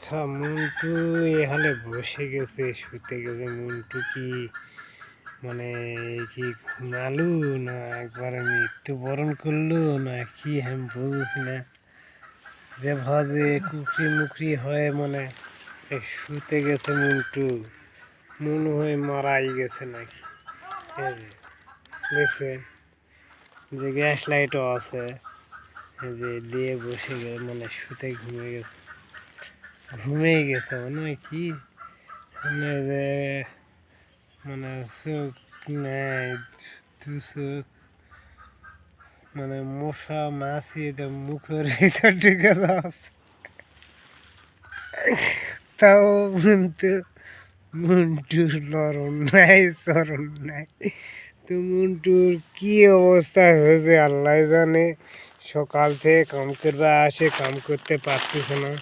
আচ্ছা, মন্টু এ হালে বসে গেছে, শুতে গেছে। মন্টু কি মানে কি ঘুমালু না একবারে মৃত্যুবরণ করলো না কি আমি বুঝছি না। যে ভাজে কুকরি মুকরি হয়ে মানে শুতে গেছে মন্টু, মনে হয় মারাই গেছে নাকি। এই যে দেখছেন যে গ্যাস লাইটও আছে, এই যে দিয়ে বসে গেছে মানে শুতে ঘুমিয়ে গেছে মনে হয় কি মানে যে মানে চোখ নেই, দু চোখ মানে মশা মাছি মুখের ভিতর ঢুকে যাচ্ছে। তাও কিন্তু মন্টুর লরণ নাই চরণ নাই। তো মন্টুর কি অবস্থা হয়েছে আল্লাহ জানে। সকাল থেকে কাম করবে আসে, কাম করতে পারতেছে না।